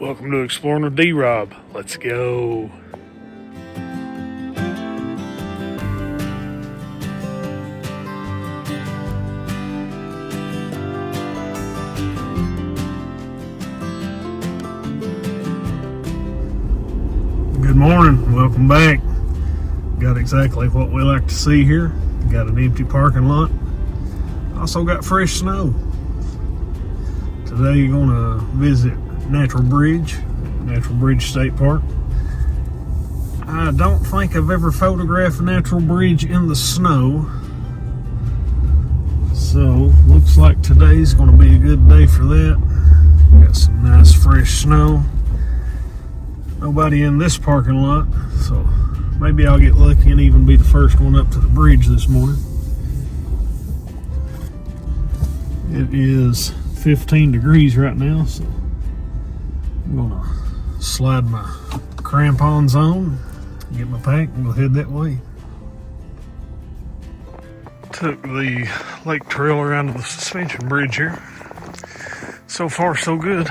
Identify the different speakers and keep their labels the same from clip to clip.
Speaker 1: Welcome to Exploring with D-Rob. Let's go. Good morning, welcome back. Got exactly what we like to see here. Got an empty parking lot. Also got fresh snow. Today you're gonna visit Natural Bridge State Park. I don't think I've ever photographed Natural Bridge in the snow. So looks like today's gonna be a good day for that. Got some nice fresh snow. Nobody in this parking lot, so maybe I'll get lucky and even be the first one up to the bridge this morning. It is 15 degrees right now, so I'm gonna slide my crampons on, get my pack, and we'll head that way. Took the lake trail around to the suspension bridge here. So far so good,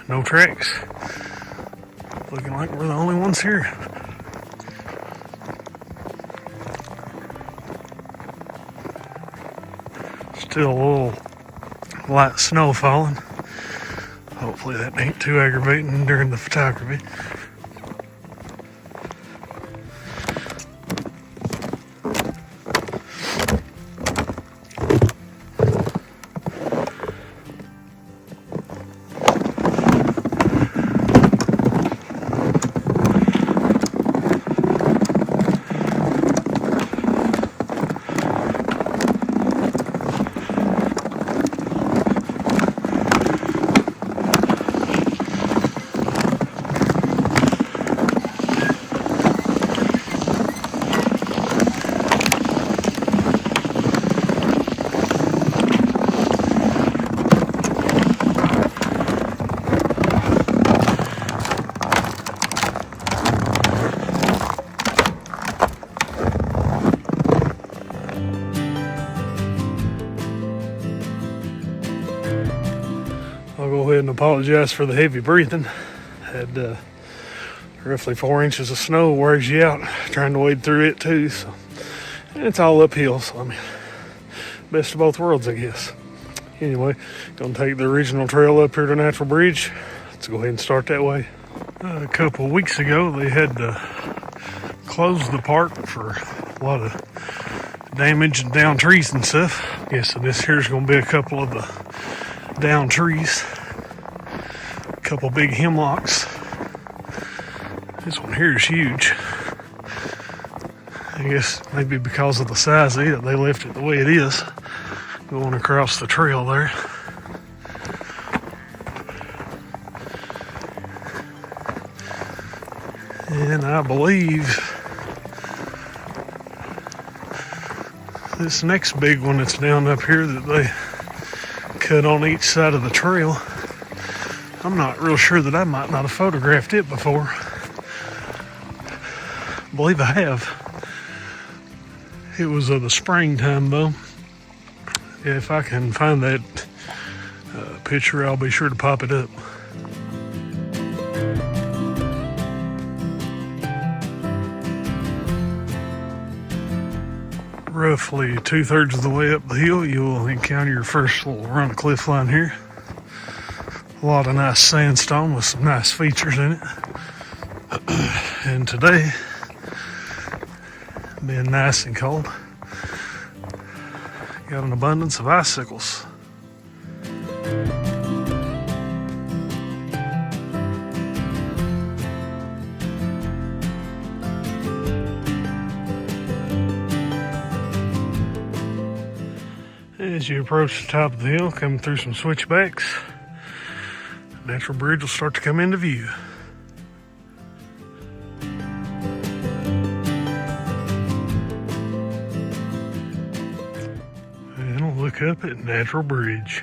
Speaker 1: no tracks. Looking like we're the only ones here. Still a little light snow falling. Hopefully that ain't too aggravating during the photography. I'll go ahead and apologize for the heavy breathing. Had roughly 4 inches of snow wears you out trying to wade through it too. So, and it's all uphill, so I mean, best of both worlds, I guess. Anyway, gonna take the original trail up here to Natural Bridge. Let's go ahead and start that way. A couple of weeks ago, they had closed the park for a lot of damage and down trees and stuff. Yeah, so this here's gonna be a couple of the down trees, a couple big hemlocks. This one here is huge. I guess maybe because of the size of it, they left it the way it is, going across the trail there. And I believe this next big one that's down up here that they cut on each side of the trail, I'm not real sure that I might not have photographed it before. I believe I have. It was of the springtime though. Yeah, if I can find that picture, I'll be sure to pop it up. Roughly 2/3 of the way up the hill, you'll encounter your first little run of cliff line here. A lot of nice sandstone with some nice features in it. And today, being nice and cold, got an abundance of icicles. As you approach the top of the hill, coming through some switchbacks, Natural Bridge will start to come into view. And we'll look up at Natural Bridge.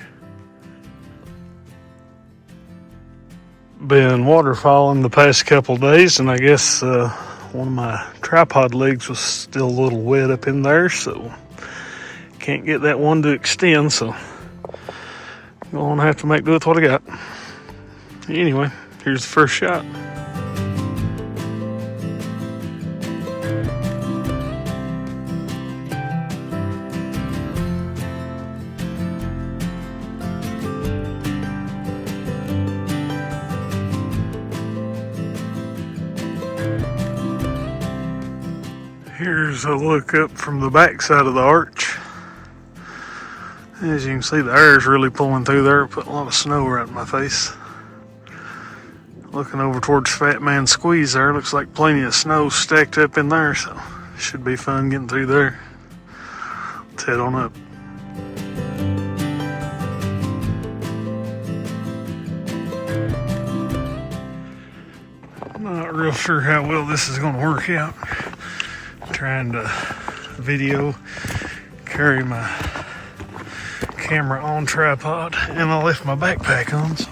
Speaker 1: Been waterfalling the past couple days, and I guess one of my tripod legs was still a little wet up in there, so can't get that one to extend, so I'm gonna have to make do with what I got. Anyway, Here's the first shot. Here's a look up from the back side of the arch. As you can see, the air is really pulling through there, putting a lot of snow right in my face. Looking over towards Fat Man Squeeze there, looks like plenty of snow stacked up in there, so it should be fun getting through there. Let's head on up. Not real sure how well this is going to work out. Trying to video, carry my camera on tripod, and I left my backpack on, so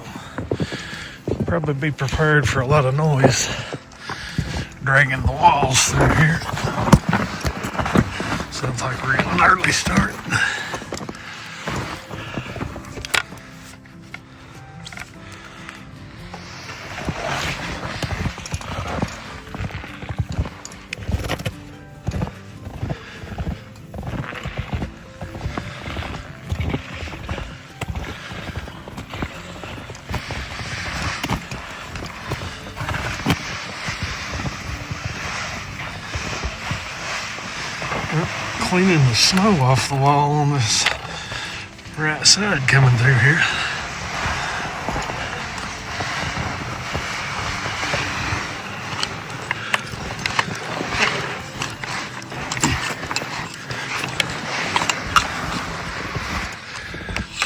Speaker 1: probably be prepared for a lot of noise dragging the walls through here. Sounds like we're getting an early start. Cleaning the snow off the wall on this right side coming through here.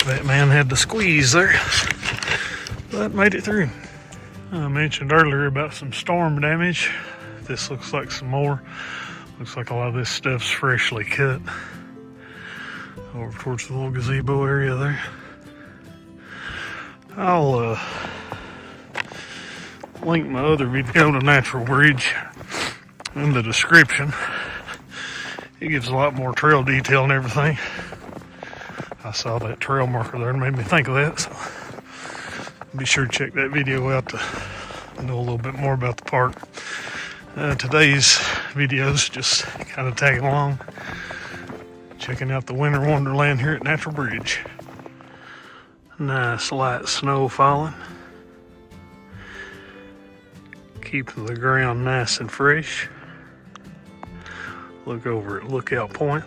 Speaker 1: That man had to squeeze there, but made it through. I mentioned earlier about some storm damage. This looks like some more. Looks like a lot of this stuff's freshly cut. Over towards the little gazebo area there. I'll link my other video to Natural Bridge in the description. It gives a lot more trail detail and everything. I saw that trail marker there and made me think of that, so be sure to check that video out to know a little bit more about the park. Today's videos just kind of tagging along, checking out the winter wonderland here at Natural Bridge. Nice light snow falling, keeping the ground nice and fresh. Look over at Lookout Point.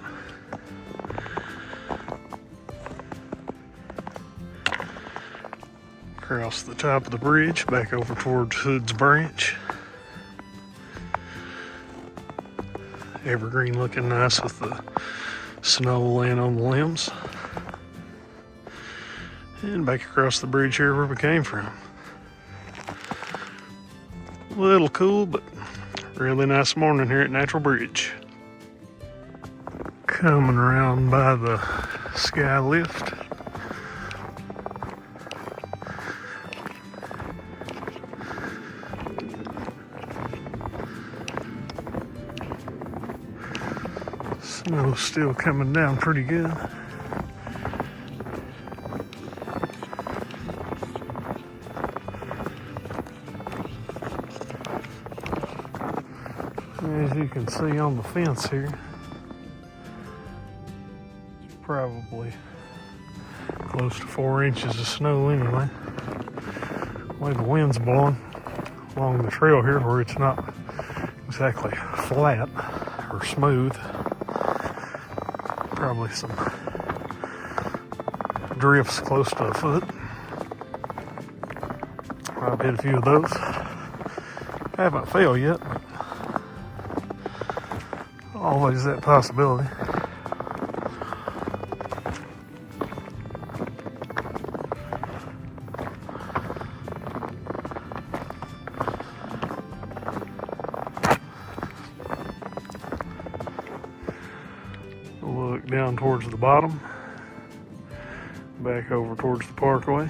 Speaker 1: Across the top of the bridge, back over towards Hood's Branch. Evergreen looking nice with the snow laying on the limbs. And back across the bridge here where we came from. A little cool, but really nice morning here at Natural Bridge. Coming around by the sky lift. Snow's still coming down pretty good. As you can see on the fence here, it's probably close to 4 inches of snow anyway. The way the wind's blowing along the trail here where it's not exactly flat or smooth. Probably some drifts close to a foot. I've hit a few of those. I haven't failed yet, but always that possibility. Look down towards the bottom, back over towards the parkway.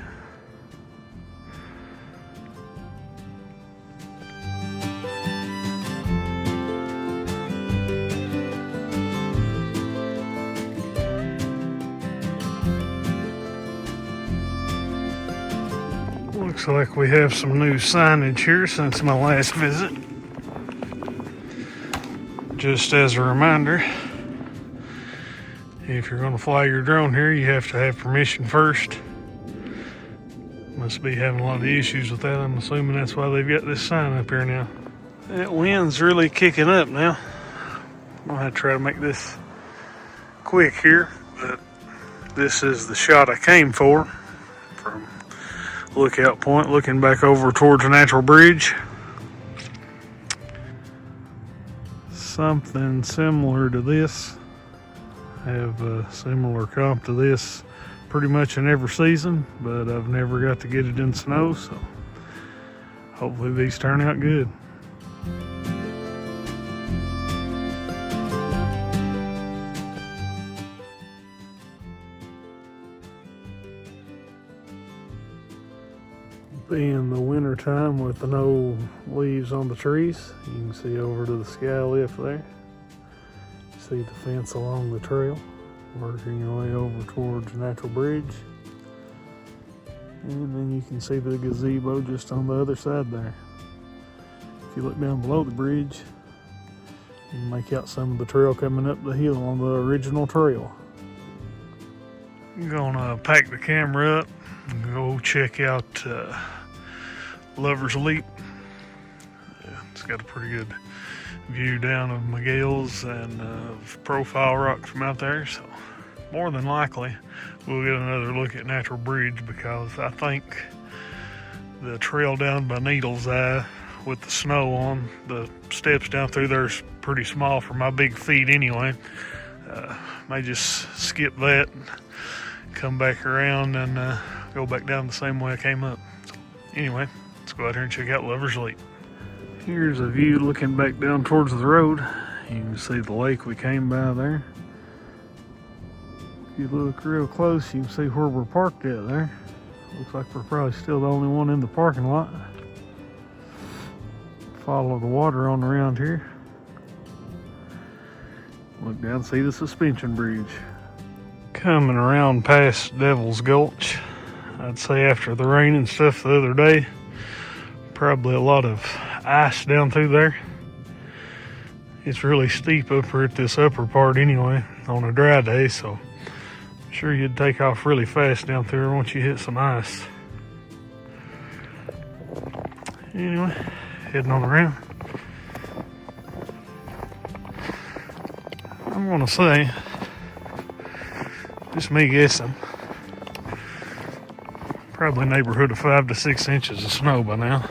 Speaker 1: Looks Looks like we have some new signage here since my last visit. Just as a reminder, if you're going to fly your drone here, you have to have permission first. Must be having a lot of issues with that. I'm assuming that's why they've got this sign up here now. That wind's really kicking up now. I'm going to have to try to make this quick here, but this is the shot I came for from Lookout Point, looking back over towards the natural bridge. Something similar to this. I have a similar comp to this pretty much in every season, but I've never got to get it in snow, so hopefully these turn out good. Being the winter time with the no leaves on the trees, you can see over to the sky lift there. See the fence along the trail, working your way over towards the natural bridge. And then you can see the gazebo just on the other side there. If you look down below the bridge, you can make out some of the trail coming up the hill on the original trail. I'm gonna pack the camera up and go check out Lover's Leap. It's got a pretty good view down of Miguel's and Profile Rock from out there, so more than likely we'll get another look at Natural Bridge, because I think the trail down by Needle's Eye with the snow on, the steps down through there is pretty small for my big feet anyway. May just skip that and come back around and go back down the same way I came up. So anyway, let's go out here and check out Lover's Leap. Here's a view looking back down towards the road. You can see the lake we came by there. If you look real close, you can see where we're parked at there. Looks like we're probably still the only one in the parking lot. Follow the water on around here. Look down, see the suspension bridge. Coming around past Devil's Gulch. I'd say after the rain and stuff the other day, probably a lot of ice down through there. It's really steep up here at this upper part anyway on a dry day, so I'm sure you'd take off really fast down through there once you hit some ice. Anyway, heading on around. I'm gonna say, just me guessing, probably neighborhood of 5 to 6 inches of snow by now.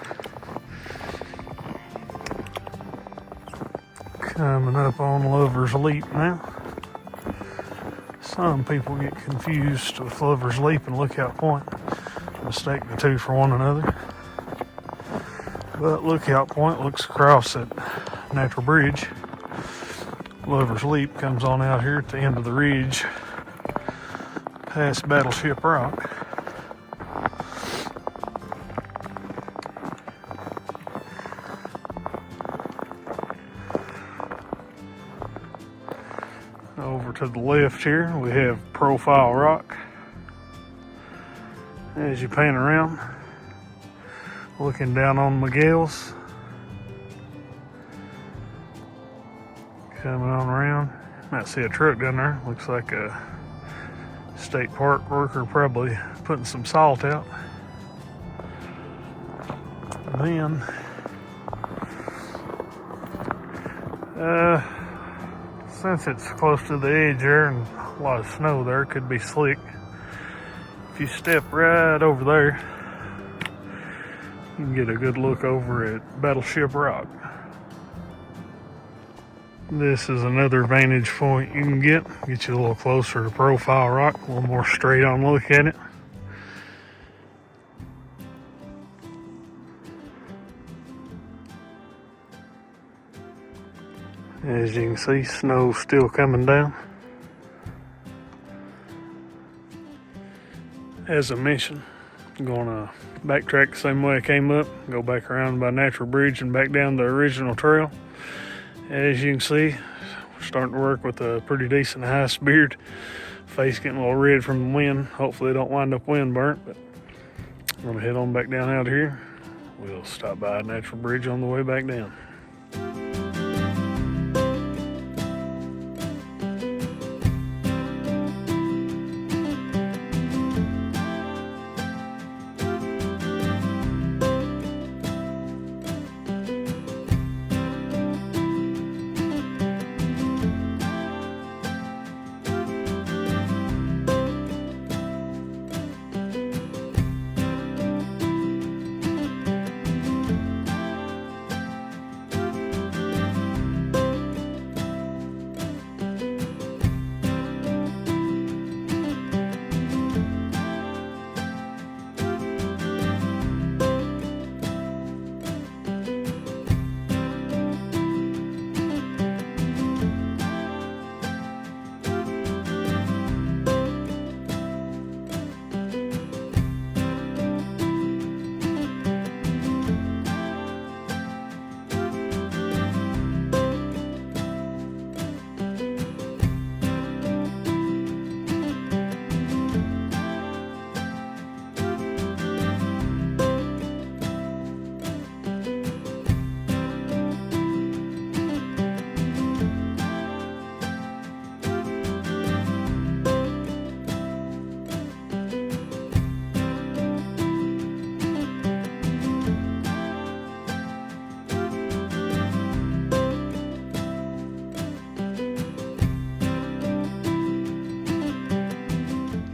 Speaker 1: Coming up on Lover's Leap now. Some people get confused with Lover's Leap and Lookout Point, mistake the two for one another. But Lookout Point looks across at Natural Bridge. Lover's Leap comes on out here at the end of the ridge past Battleship Rock. Over to the left here, we have Profile Rock. As you pan around, looking down on Miguel's. Coming on around, might see a truck down there. Looks like a state park worker probably putting some salt out. And then, since it's close to the edge there and a lot of snow there, it could be slick. If you step right over there, you can get a good look over at Battleship Rock. This is another vantage point you can get you a little closer to Profile Rock, a little more straight on look at it. As you can see, snow's still coming down. As I mentioned, I'm gonna backtrack the same way I came up, go back around by Natural Bridge and back down the original trail. As you can see, we're starting to work with a pretty decent ice beard. Face getting a little red from the wind. Hopefully it don't wind up wind burnt, but We're gonna head on back down out here. We'll stop by a natural bridge on the way back down.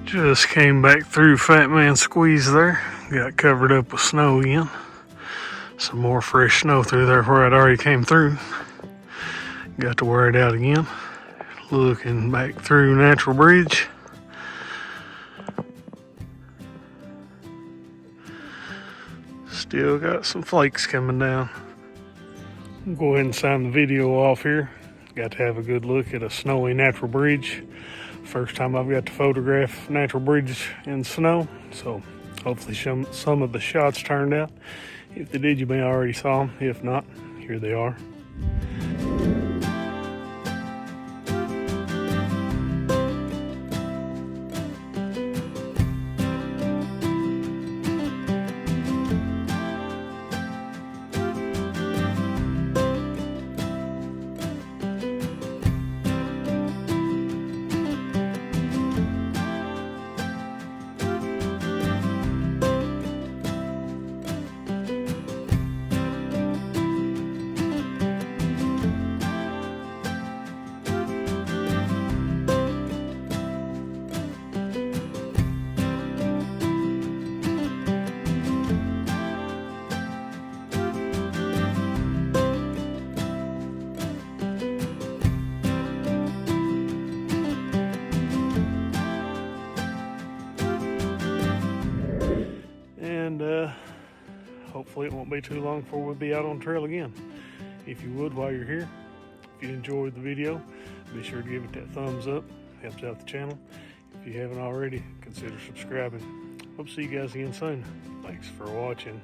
Speaker 1: Just came back through Fat Man Squeeze there. Got covered up with snow again. Some more fresh snow through there where I'd already came through. Got to wear it out again. Looking back through Natural Bridge. Still got some flakes coming down. I'll go ahead and sign the video off here. Got to have a good look at a snowy natural bridge. First time I've got to photograph natural bridge in snow, so hopefully some of the shots turned out. If they did, you may already saw them. If not, here they are. Hopefully it won't be too long before we'll be out on trail again. If you would, while you're here, if you enjoyed the video, be sure to give it that thumbs up. Helps out the channel. If you haven't already, consider subscribing. Hope to see you guys again soon. Thanks for watching.